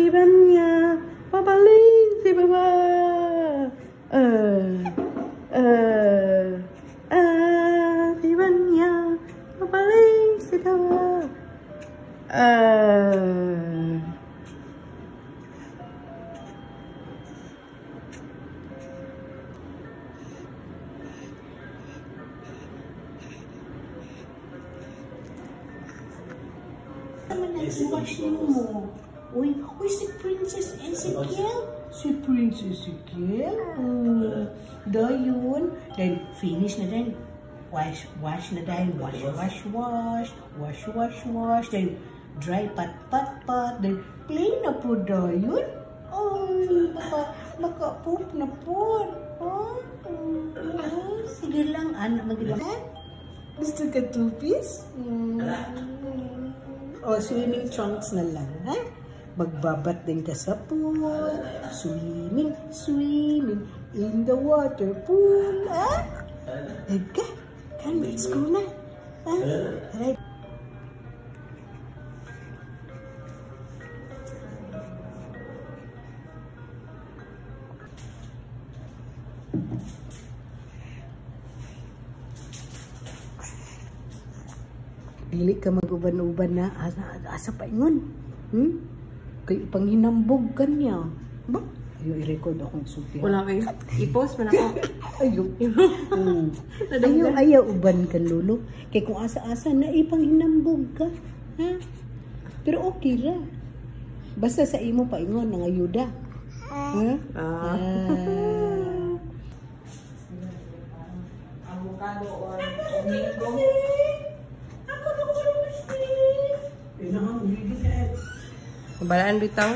Sibanya, papaling si baba. Sibanya, papaling si baba. Wash mo. Uy, si Princess Ezekiel. Si Princess Ezekiel. Dayon. Then, finish na din. Wash na din. Wash. Then, dry pat. Then, plain na po dayon. Ay, maka-poop na po. Sige lang, anak maglaman. Gusto ka two-piece? O, swimming trunks na lang, ha? Magbabat din ka sa pool. Swimming in the water pool, ha? Eka, let's go na. Ha? Right. Dili ka mag-uban-uban na asa pa ingon. Kay panghinambog kanya. Ba? Ayo i-record akong sulti. Wala kay. I-post man ako. Ayaw uban kan lolo. Kay kung asa-asa na ipanghinambog ka. Ha? Pero okay ra. Basta sa imo pa ingon nang ayuda. Ha? Avocado or mango. Balaan bitaw.